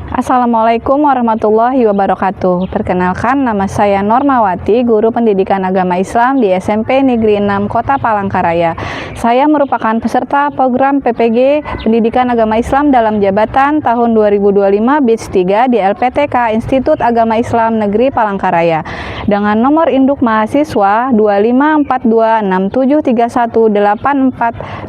Assalamualaikum warahmatullahi wabarakatuh. Perkenalkan, nama saya Normawati, guru pendidikan agama Islam di SMP Negeri 6 Kota Palangkaraya. Saya merupakan peserta program PPG Pendidikan Agama Islam dalam jabatan tahun 2025 Batch 3 di LPTK Institut Agama Islam Negeri Palangkaraya dengan nomor induk mahasiswa 25426731842.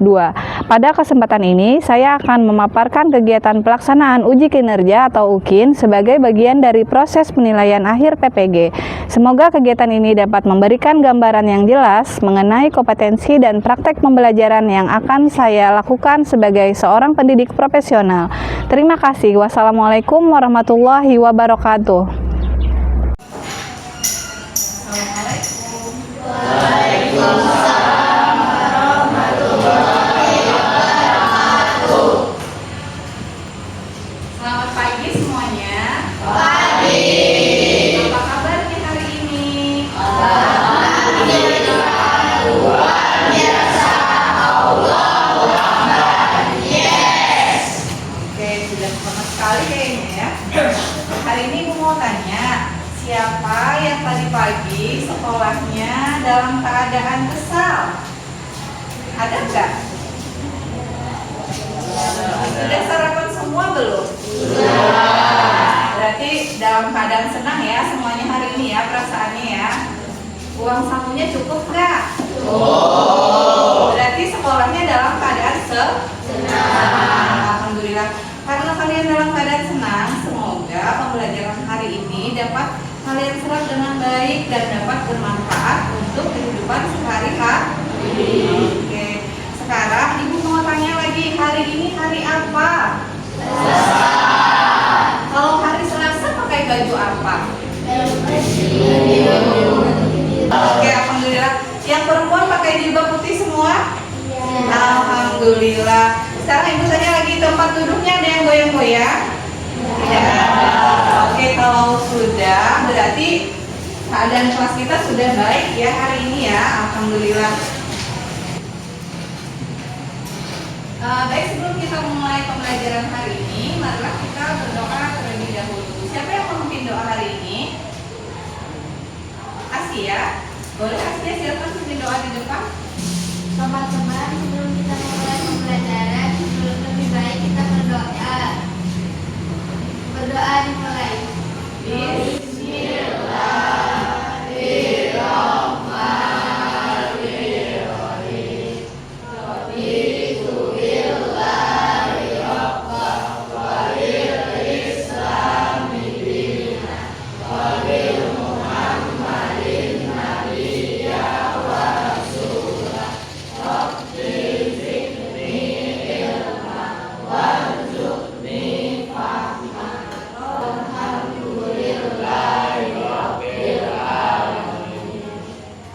Pada kesempatan ini, saya akan memaparkan kegiatan pelaksanaan uji kinerja atau UKIN sebagai bagian dari proses penilaian akhir PPG. Semoga kegiatan ini dapat memberikan gambaran yang jelas mengenai kompetensi dan praktek pembelajaran yang akan saya lakukan sebagai seorang pendidik profesional. Terima kasih. Wassalamualaikum warahmatullahi wabarakatuh. Selamat pagi semuanya. Pagi. Apa kabarnya hari ini? Alhamdulillah, luar biasa. Allahu Akbar. Yes. Oke, sudah sama sekali kayaknya ya. Hari ini Ibu mau tanya, siapa yang tadi pagi sekolahnya dalam keadaan kesal? Ada nggak? Sudah sarapan semua belum? Berarti dalam keadaan senang ya semuanya hari ini ya perasaannya ya. Uang sakunya cukup nggak? Berarti sekolahnya dalam keadaan senang. Alhamdulillah. Karena kalian dalam keadaan senang, semoga pembelajaran hari ini dapat kalian serap dengan baik dan dapat bermanfaat untuk kehidupan sehari-hari. Oke. Sekarang Ibu mau tanya lagi, hari ini hari apa? Kalau hari Selasa pakai baju apa? Oke, alhamdulillah. Yang perempuan pakai jilbab putih semua? Alhamdulillah. Sekarang Ibu tanya lagi, tempat duduknya ada yang goyang-goyang? Tidak ada. Oke, kalau sudah berarti keadaan kelas kita sudah baik ya hari ini ya. Alhamdulillah. Baik, sebelum kita memulai pembelajaran hari ini, marilah kita berdoa terlebih dahulu. Siapa yang memimpin doa hari ini? Asia. Boleh Asia silakan pimpin doa di depan. Teman-teman, sebelum kita memulai pembelajaran, lebih baik kita berdoa. Berdoa dimulai.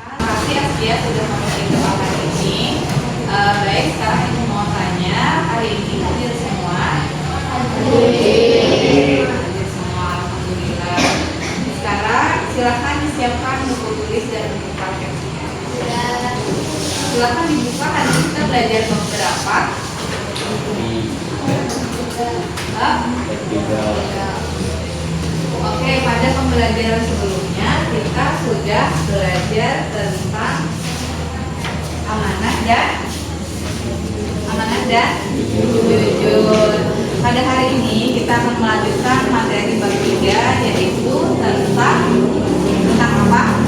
Makasih Asia sudah memimpin doa hari ini. Baik, sekarang Ibu mau tanya, hari ini hadir semua? Hadir semua, alhamdulillah. Sekarang silakan disiapkan buku tulis dan buku prakteknya. Silakan dibuka, hari ini kita belajar beberapa. Oke, pada pembelajaran sebelumnya kita sudah belajar tentang amanah dan jujur. Pada hari ini kita akan melanjutkan materi bab 3, yaitu tentang apa?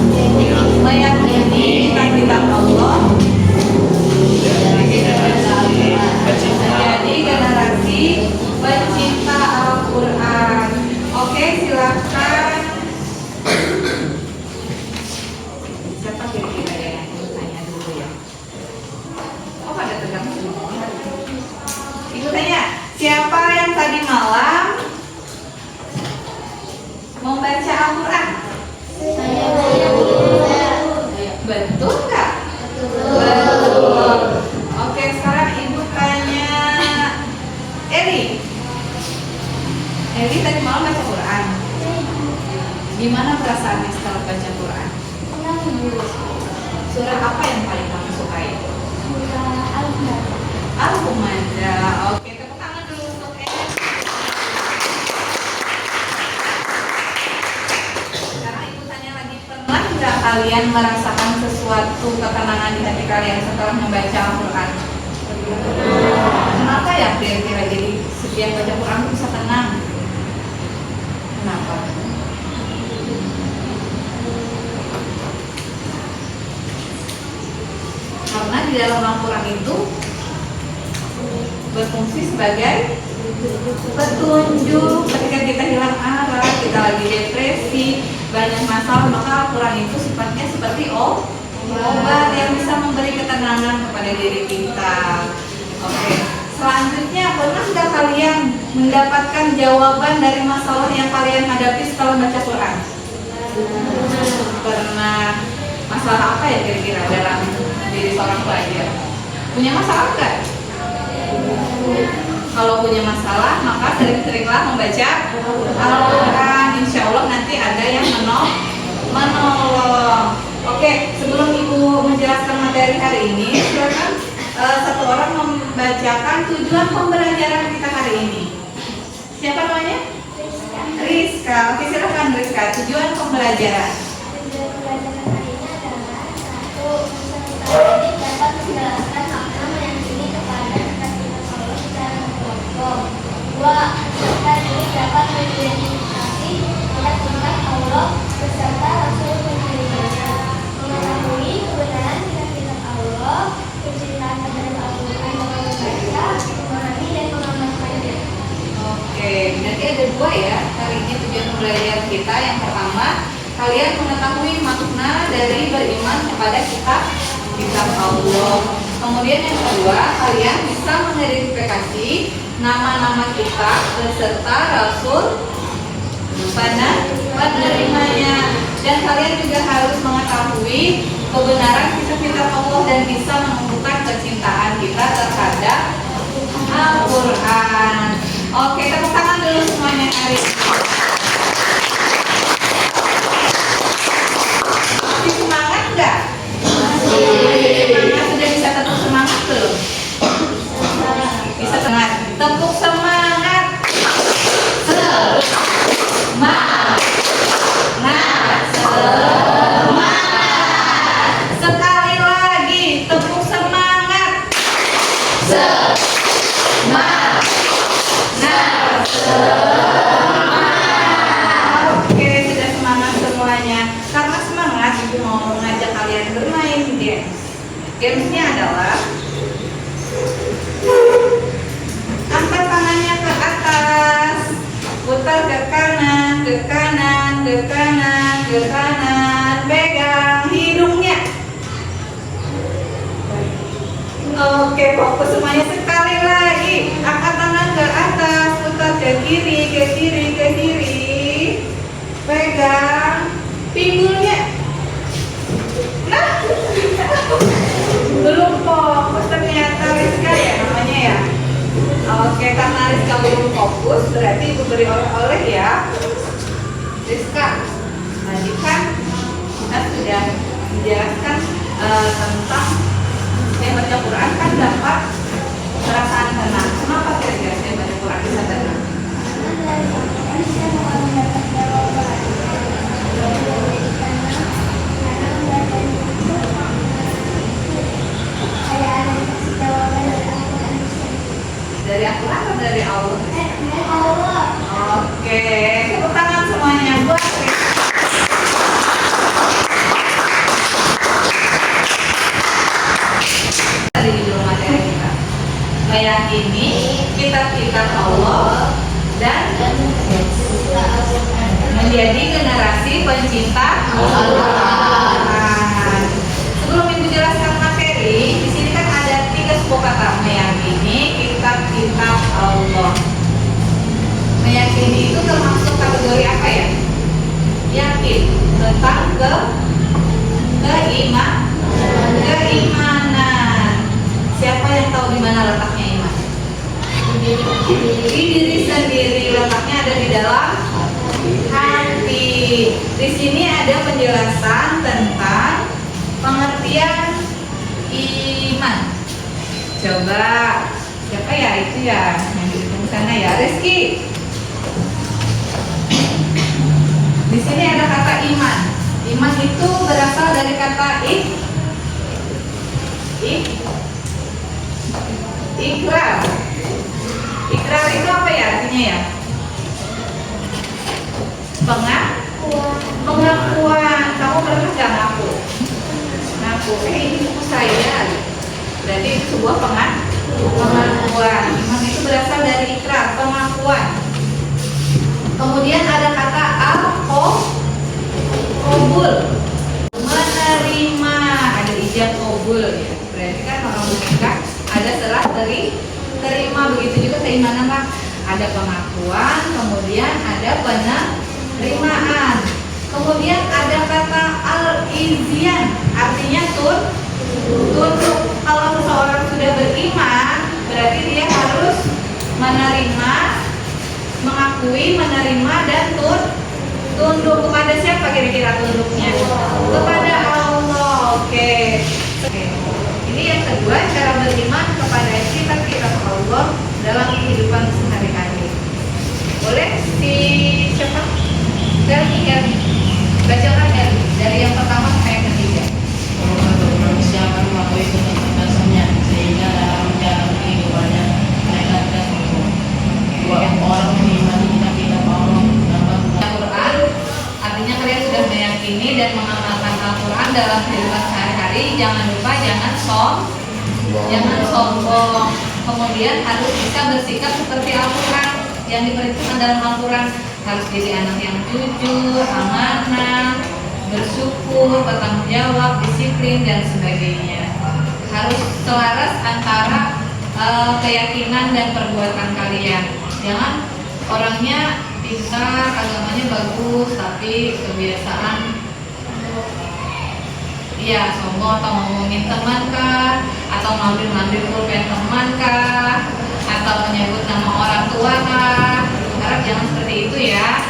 Meyakini kitab Allah menjadi generasi pencinta Al-Quran. Oke, silakan. Siapa kira-kira yang ingin tanya dulu ya? Oh, pada tegang semua. Ibu tanya, siapa yang tadi malam membaca Al-Quran? Betul nggak? Betul. Oke, sekarang Ibu tanya Eli. Eli tadi malam baca Quran. Gimana perasaannya setelah baca Quran? Surah apa yang paling kamu sukai? Al-Humazah. Al-Humazah. Oke, tepuk tangan dulu untuk Eli. kalian merasakan sesuatu ketenangan di hati kalian setelah membaca Al-Quran? Kenapa ya kira-kira jadi setiap baca Quran itu bisa tenang? Kenapa? Karena di dalam Al-Quran itu berfungsi sebagai petunjuk ketika kita hilang arah, kita lagi depresi, banyak masalah, maka Al-Quran itu sifatnya seperti obat yang bisa memberi ketenangan kepada diri kita. Oke, selanjutnya pernah nggak kalian mendapatkan jawaban dari masalah yang kalian hadapi setelah baca Quran? Pernah. Masalah apa ya kira-kira dalam diri seorang pelajar? Punya masalah nggak? Kalau punya masalah, maka sering-seringlah membaca Al-Quran. Insya Allah nanti ada yang menolong. Oke, sebelum Ibu menjelaskan materi hari ini, silakan satu orang membacakan tujuan pembelajaran kita hari ini. Siapa namanya? Rizka. Oke, silakan Rizka. Tujuan pembelajaran. Tujuan pembelajaran hari ini adalah satu, peserta dapat menjelaskan makna meyakini kepada kekasih Allah secara kelompok. Dua, peserta didik dapat mengidentifikasi tingkat Allah beserta Rasul pengirimnya, mengetahui kebenaran kitab Allah, kecintaan terhadap Al-Quran dalam membaca, memahami dan mengamalkannya. Oke, berarti ada dua ya hari ini tujuan pembelajaran kita. Yang pertama, kalian mengetahui makna dari beriman kepada kitab Allah. Kemudian yang kedua, kalian bisa mengidentifikasi nama-nama kitab beserta Rasul penerimanya. Dan kalian juga harus mengetahui kebenaran kitab Allah dan bisa menumbuhkan kecintaan kita terhadap Al-Quran. Oke, tepuk tangan dulu semuanya hari ini. Masih semangat nggak? Semangat, sudah bisa tepuk semangat belum? Bisa semangat. Tepuk semangat. Semangat. Sekali lagi, tepuk semangat. Semangat. Oke, sudah semangat semuanya. Karena semangat, Ibu mau mengajak kalian bermain games. Gamesnya adalah angkat tangannya ke atas, putar ke kanan, ke kanan, ke kanan, ke kanan, pegang hidungnya. Oke, fokus semuanya sekali lagi. Angkat tangan ke atas, putar ke kiri, ke kiri, ke kiri. Pegang pinggulnya. Nah, belum fokus ternyata Rizka ya namanya ya. Oke, karena Rizka belum fokus, berarti Ibu beri oleh-oleh ya. Rizka, tadi kan kita sudah menjelaskan tentang saya baca Quran kan dapat perasaan tenang. Kenapa kira-kira saya baca Quran bisa tenang? Dari Al-Quran atau dari Allah? Oke, tepuk tangan semuanya buat Rizka. Dari judul materi kita, meyakini kitab-kitab Allah dan menjadi generasi pencinta Al-Quran. Sebelum Ibu jelaskan materi, di sini kan ada 3 suku kata: meyakini kitab-kitab Allah. Meyakini itu termasuk kategori apa ya? Yakin tentang keimanan. Siapa yang tahu di mana letaknya iman? Di diri sendiri. Letaknya ada di dalam hati. Di sini ada penjelasan tentang pengertian iman. Coba siapa ya itu ya yang di sana ya? Rizky. Di sini ada kata iman. Iman itu berasal dari kata ikrar. Ikrar itu apa ya artinya ya? Pengakuan. Kamu pernah nggak ngaku? Ngaku. Ini buku saya. Berarti itu sebuah pengakuan. Iman itu berasal dari ikrar, pengakuan. Kemudian ada kata al-qabul, menerima. Ada ijab qabul ya. Berarti kan orang menikah ada serah terima. Begitu juga keimanan lah. Ada pengakuan, kemudian ada penerimaan. Kemudian ada kata al-izyan, artinya tunduk. Kalau seseorang sudah beriman, berarti dia harus menerima, mengakui, menerima dan tunduk kepada siapa kira-kira tunduknya? Kepada Allah. Oke. Ini yang kedua, cara beriman kepada sifat-sifat Allah dalam kehidupan sehari-hari. Boleh siapa? Dari bacakan dari yang pertama sampai yang ketiga. Manusia akan mematuhi keterbatasannya sehingga dalam menjalani kehidupannya mereka tidak sombong. Dua orang mengimani kitab Allah dapat Al-Quran, artinya kalian sudah meyakini dan mengamalkan Al-Quran dalam kehidupan sehari-hari. Jangan lupa jangan sombong. Kemudian harus bisa bersikap seperti Al-Quran yang diperintahkan dalam Al-Quran. Harus jadi anak yang jujur, amanah, bersyukur, bertanggung jawab, disiplin dan sebagainya. Harus selaras antara keyakinan dan perbuatan kalian. Jangan orangnya pintar, agamanya bagus, tapi kebiasaan sombong atau ngomongin teman kah, atau ngambil pulpen teman kah, atau menyebut nama orang tua kah. Harap jangan seperti itu ya.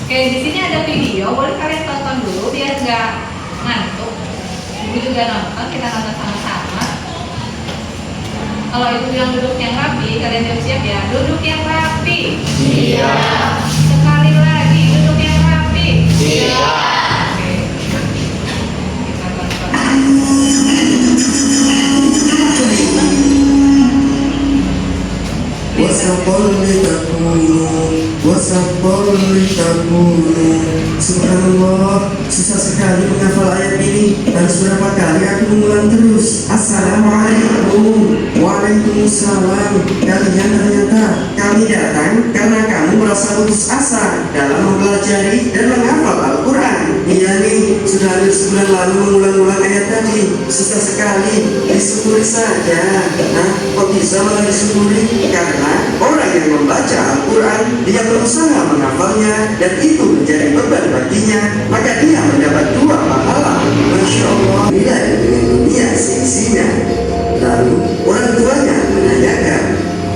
Oke, di sini ada video, boleh kalian tonton dulu biar nggak ngantuk. Ibu juga nonton, kita nonton sama-sama. Kalau ibu bilang duduk yang rapi, kalian siap-siap ya. Duduk yang rapi. Iya. Sekali lagi, duduk yang rapi. Iya. Oke. Kita tonton. Subhanallah, susah sekali menghafal ayat ini. Harus berapa kali aku mengulang terus. Assalamualaikum. Waalaikumsalam. Kalian ternyata kami datang karena kamu merasa putus asa dalam mempelajari dan menghafal Al-Quran. Iya nih, sudah hampir sebulan lalu mengulang-ulang ayat tadi. Susah sekali, disyukuri saja. Nah, kok bisa malah disyukuri? Karena orang yang membaca Al-Quran, dia berusaha menghafalnya dan itu menjadi beban baginya, maka dia mendapat 2 pahala. Masya Allah, nilai dengan dunia seisinya. Lalu orang tuanya menanyakan,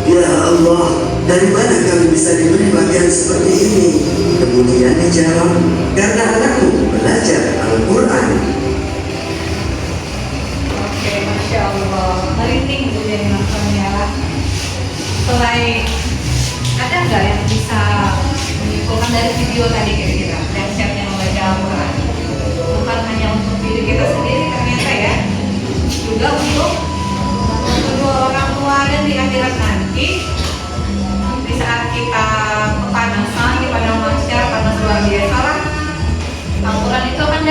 ya Allah, dari mana kami bisa diberi bagian seperti ini? Kemudian dijawab, karena anakmu belajar Al-Quran. Oke, Masya Allah. Merinding bu jadi nontonnya. Selain ada nggak yang bisa menyimpulkan dari video tadi kira-kira resepnya membaca Al-Quran? Bukan hanya untuk diri kita sendiri ternyata ya, juga untuk kedua orang tua dan di akhirat nanti. Di saat kita kepanasan di padang mahsyar, panas luar biasa lah, Al-Quran itu akan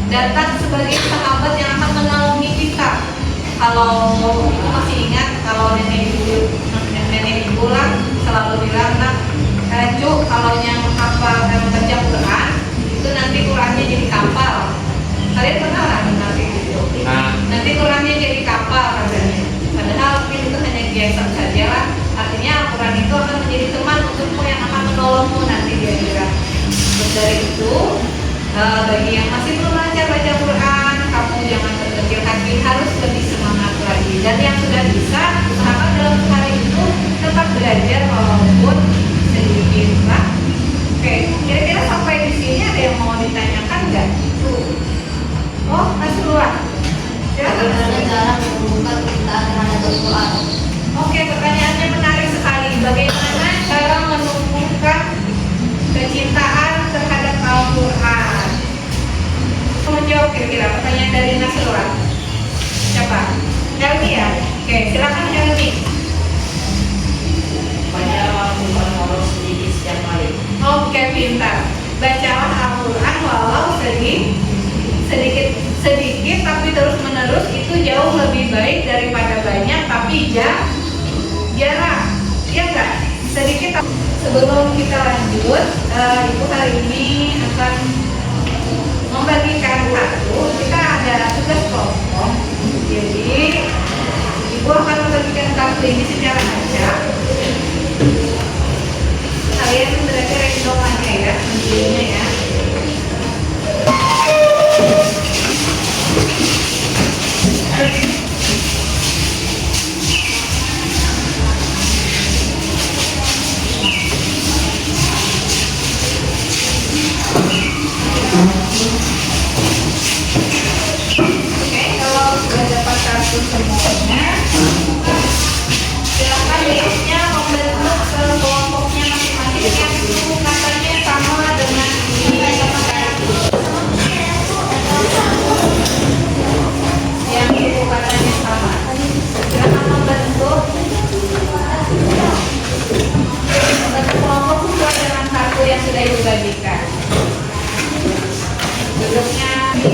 datang sebagai sahabat yang akan menolongi kita. Kalau ibu masih ingat, kalau nenek ibu lah selalu bilang, nak, Cu, kalau yang hafal dan membaca Quran itu nanti Qurannya jadi kapal. Kalian pernah lah dengar gitu? Nanti Qurannya jadi kapal katanya. Padahal mungkin itu hanya kiasan saja lah. Artinya Al-Quran itu akan menjadi teman untukmu yang akan menolongmu nanti di akhirat. Terus dari itu, bagi yang masih belum belajar baca Quran, kamu jangan berkecil hati, harus lebih semangat lagi. Dan yang sudah bisa, usahakan dalam hari itu tetap belajar walaupun sedikit lah. Oke, kira-kira sampai di sini ada yang mau ditanyakan nggak? Oh, Nasrullah. Bagaimana cara menumbuhkan kecintaan terhadap Al-Quran? Oke, pertanyaannya menarik sekali. Bagaimana cara menumbuhkan kecintaan terhadap Al-Quran? kira-kira? Pertanyaan dari Nasrullah. Siapa? Helmi ya? Oke, silakan Helmi. Bacalah Al-Quran walau sedikit setiap hari. Oke, pintar. Bacalah Al-Quran walau sedikit tapi terus menerus, itu jauh lebih baik daripada banyak tapi jarang. Ya enggak? Sedikit. Sebelum kita lanjut, Ibu hari ini akan membagikan kartu. Kita ada tugas kelompok. Jadi Ibu akan membagikan kartu ini secara acak. Kalian berarti random aja ya, menjadinya ya. Oke, kalau sudah dapat kartu semuanya, silakan lihatnya membentuk ke kelompoknya masing-masing yang itu katanya sama dengan ini sama kartu. Yang itu katanya sama. Silakan membentuk kelompok sesuai dengan kartu yang sudah Ibu bagikan. Duduknya di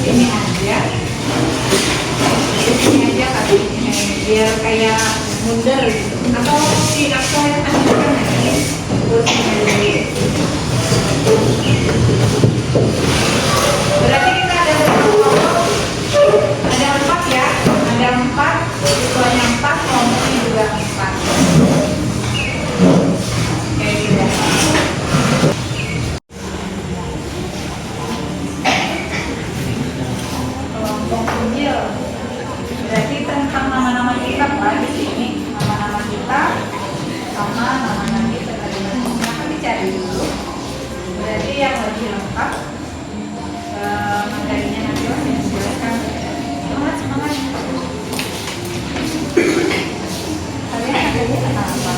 sini aja. Di sini aja kartunya, biar kayak mundur gitu. Atau si aku yang kasihkan ini kursinya dulu. Berarti kita ada berapa kelompok? Ada 4 ya. Ada 4, siswanya 4, kelompoknya juga 4. Oke, sudah. Kelompok Injil. Berarti tentang nama-nama kitab lah di sini. Nama-nama kitab sama nama-nama kitab. Silahkan dicari dulu. Berarti yang lebih lengkap materinya nanti lah yang silakan. Semangat. Kalian adanya kenapa?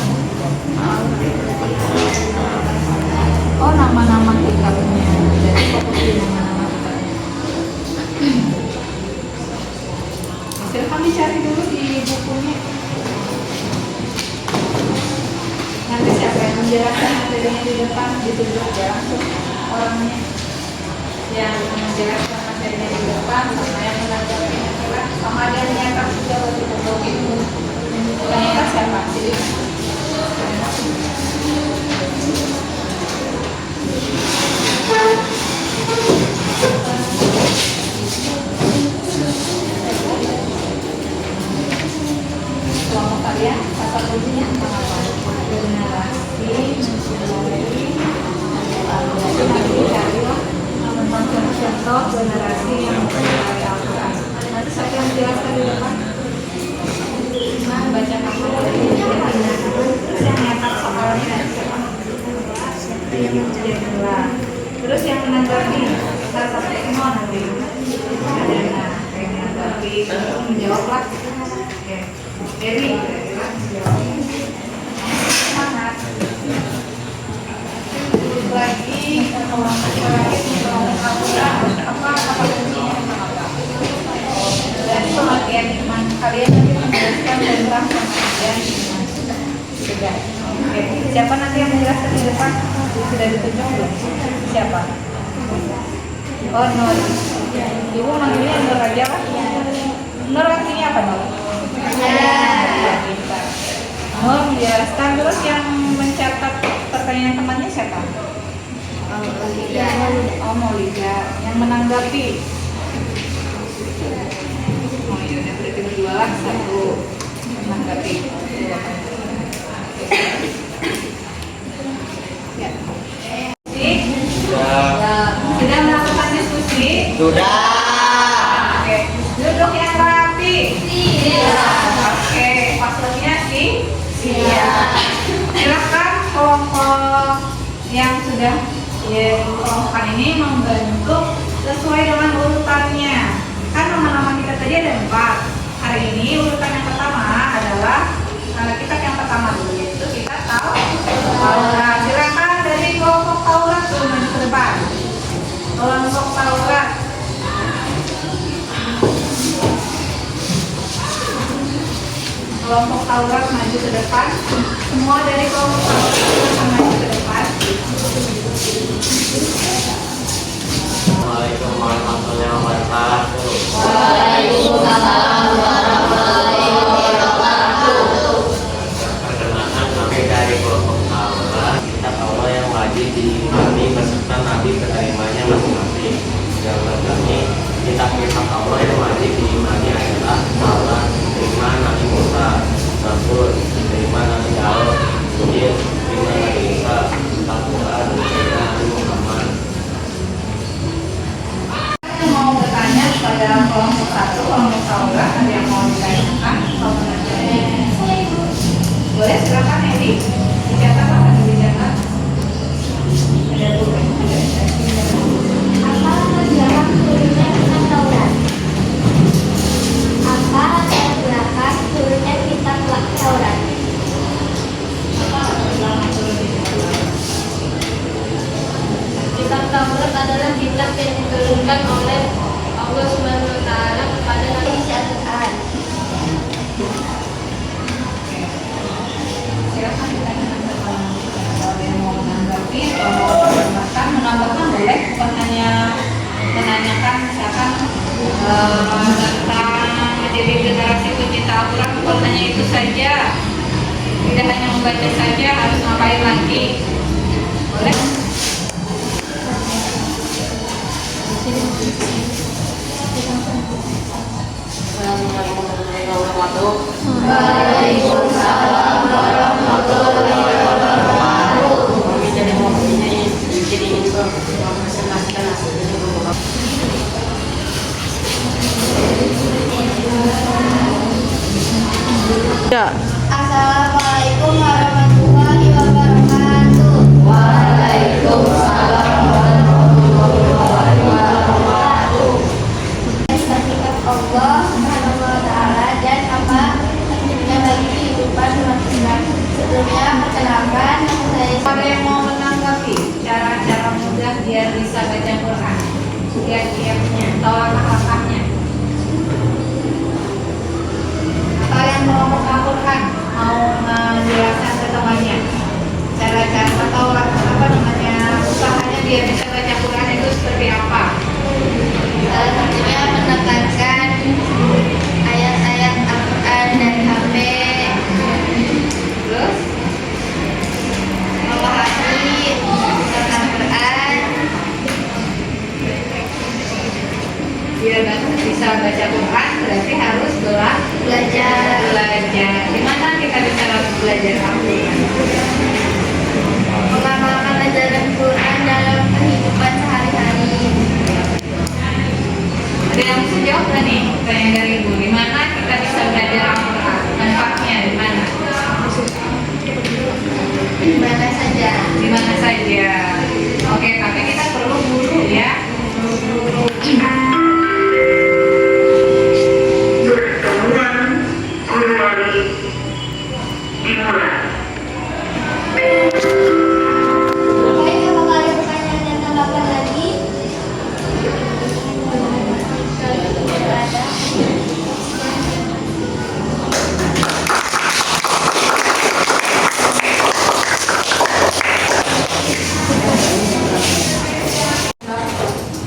Oh, nama-nama kitabnya. Jadi fokus di nama-nama kitabnya. Silahkan dicari dulu di bukunya. Nanti siapa yang menjelaskan materinya di depan, ditunjuk ya langsung orangnya yang menjelaskan materinya di depan, sama yang menanggapinya sama ada yang nyetak juga waktu itu. Yang nyetak siapa? Jadi kelompok kalian kata kuncinya apa? Generasi, nanti cari lah contoh generasi yang mempelajari Al-Quran. Nanti saya akan jelaskan di depan. Baca kamu dari yang nyetak soalnya dari siapa? Terus yang menanggapi salah satu semua nanti ada yang menanggapi menjawab lah. Oke, Dewi semangat. Terus lagi apa dan pengertian iman kalian nanti menjelaskan tentang pengertian iman. Sudah. Oke, siapa nanti yang menjelaskan di depan? Sudah ditunjuk belum? Siapa? Oh, Nur. Ibu manggilnya Nur aja pak? Nur artinya apa Nur? Nur menjelaskan. Terus yang mencatat pertanyaan temannya siapa? Oh, Maulida. Yang menanggapi. Oh iya, berarti berdua lah, satu menanggapi. Ya. Sudah melakukan diskusi? Sudah. Oke. Duduk yang rapi. Oke. Maksudnya siap. Silakan kelompok yang sudah kelompokkan ini membentuk sesuai dengan urutannya. Kan nama-nama kita tadi ada 4. Hari ini urutan yang pertama adalah kitab yang pertama dulu, yaitu kita tahu Taurat. Silakan dari kelompok Taurat maju ke depan. Kelompok Taurat. kelompok Taurat maju ke depan. Semua dari kelompok Taurat akan maju ke depan. Assalamualaikum warahmatullahi wabarakatuh. Waalaikumsalam warahmatullahi wabarakatuh. Perkenalkan, kami dari kelompok Taurat. Kitab Allah yang wajib diimani beserta Nabi penerimanya masing-masing. Jawaban kami, kitab-kitab Allah yang wajib diimani adalah Taurat, iman Nabi Musa, Zabur, iman Nabi Daud, Injil, iman Nabi Isa, Al-Quran, iman Nabi Muhammad. Saya mau bertanya kepada kelompok 1, kelompok Taurat, ada yang mau ditanyakan atau menanyakan? Boleh, silakan Edi. Dicatat apa dicatat? Ada dulu. Apa sejarah turunnya kitab Taurat? Apa latar belakang turunnya kitab Taurat? Kitab Taurat adalah kitab yang diturunkan oleh Allah Subhanahu wa taala kepada Nabi Al-Qur'an. Silakan ditanyakan kalau ada yang mau menanggapi atau mau menambahkan boleh, bukan hanya menanyakan misalkan tentang menjadi generasi pecinta Al-Quran, bukan hanya itu saja, tidak hanya membaca saja, harus ngapain lagi, boleh? Assalamualaikum warahmatullahi wabarakatuh. Waalaikumsalam warahmatullahi wabarakatuh. Kami jadi mau ini jadi info mempresentasikan hasilnya ke Bapak. Ya. Assalamualaikum warahmatullahi wabarakatuh. Waalaikumsalam warahmatullahi wabarakatuh. Kitab Allah Subhanahu wa taala dan apa pentingnya bagi kehidupan umat Islam. Sebelumnya perkenalkan nama saya. Ada yang mau menanggapi cara-cara mudah biar bisa baca Quran, kiat-kiatnya atau langkah-langkahnya, atau yang mau buka Quran mau menjelaskan ke temannya cara-cara atau apa namanya usahanya biar bisa baca Quran itu seperti apa? Salah satunya menekankan ayat-ayat Al-Quran dari HP, Terus memahami tentang Al-Quran, biar bisa baca Quran berarti harus belajar Di mana kita bisa belajar Al-Quran? mengamalkan ajaran Quran dalam kehidupan sehari-hari. Ada yang bisa jawab nggak nih? Pertanyaan dari Ibu, di mana kita bisa belajar Al-Quran? Manfaatnya di mana? Di mana saja. Di mana saja. Oke, tapi kita perlu guru ya. Guru. Baik, apakah ada pertanyaan dan tanggapan lagi? Tidak ada.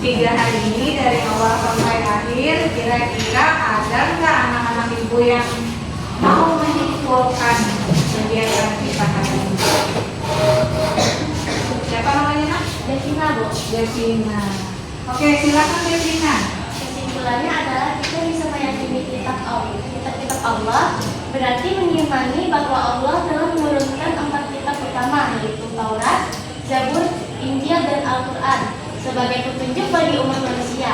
Tiga hari ini dari awal sampai akhir, kira-kira ada nggak anak-anak ibu yang mau menyimpulkan kegiatan kita hari ini? Siapa namanya, Nak? Devina, Bu. Devina. Oke, silakan Devina. Kesimpulannya adalah kita bisa meyakini kitab Allah berarti mengimani bahwa Allah telah menurunkan 4 kitab pertama, yaitu Taurat, Zabur, Injil, dan Al-Quran sebagai petunjuk bagi umat manusia.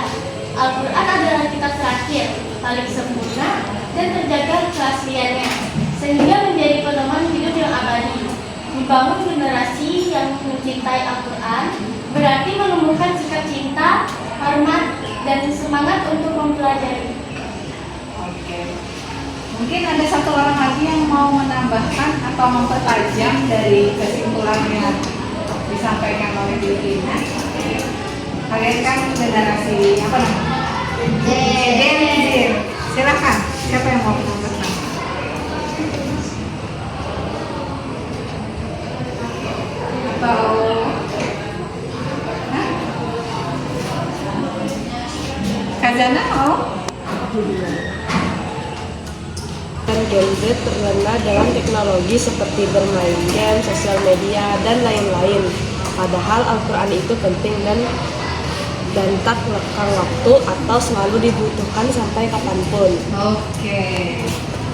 Al-Quran adalah kitab terakhir, paling sempurna dan terjaga keasliannya, sehingga menjadi pedoman hidup yang abadi. Membangun generasi yang mencintai Al-Quran berarti menumbuhkan sikap cinta, hormat, dan semangat untuk mempelajari. Oke. Mungkin ada satu orang lagi yang mau menambahkan atau mempertajam dari kesimpulan yang disampaikan oleh Devina. Kalian kan generasi apa namanya? Gen. Silakan. Siapa yang mau menambahkan? dengan teknologi seperti bermain game, sosial media, dan lain-lain. Padahal Al-Quran itu penting dan tak lekang waktu atau selalu dibutuhkan sampai kapanpun. Oke,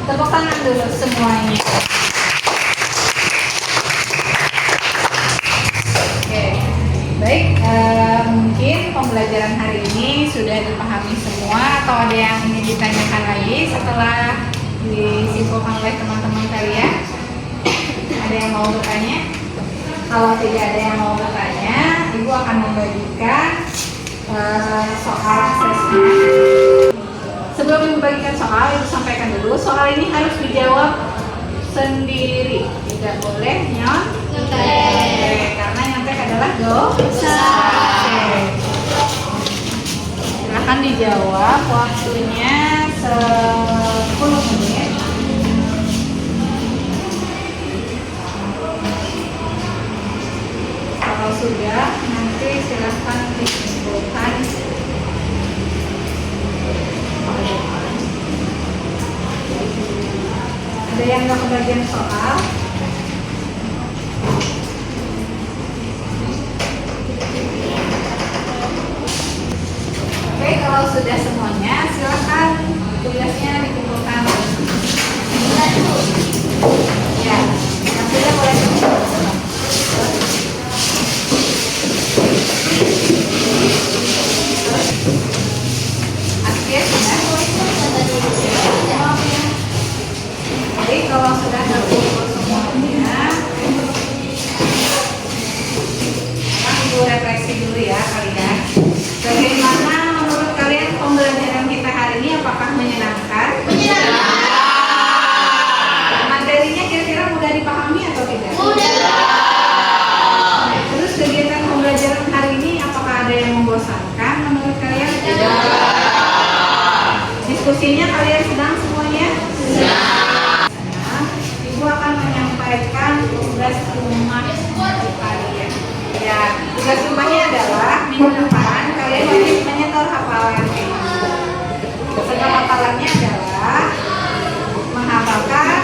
tepuk tangan dulu semuanya. Oke, baik. Mungkin pembelajaran hari ini sudah dipahami semua atau ada yang ingin ditanyakan lagi setelah disimpulkan oleh teman-teman kalian? Ada yang mau bertanya? Kalau tidak ada yang mau bertanya, Ibu akan membagikan soal asesmen. Sebelum Ibu bagikan soal, Ibu sampaikan dulu, soal ini harus dijawab sendiri, tidak boleh nyontek, karena nyontek adalah dosa. Silahkan dijawab, waktunya 10 menit. Kalau sudah, nanti silahkan disimpulkan. Ada yang nggak kebagian soal? Oke, kalau sudah semuanya, silakan tugasnya dikumpulkan. Ya, yang sudah boleh dikumpulkan. Akhir, ya. Jadi kalau sudah terkumpul semuanya, Ibu refleksi dulu ya kalian. Bagaimana menurut kalian pembelajaran kita hari ini? Apakah menyenangkan? Materinya kira-kira mudah dipahami atau tidak? Terus kegiatan pembelajaran hari ini apakah ada yang membosankan menurut kalian? Diskusinya kalian sedang semuanya? Ibu akan menyampaikan tugas rumah kalian. Ya, tugas rumahnya adalah minggu depan kalian wajib menyetor hafalan Ibu. Setor hafalannya adalah menghafalkan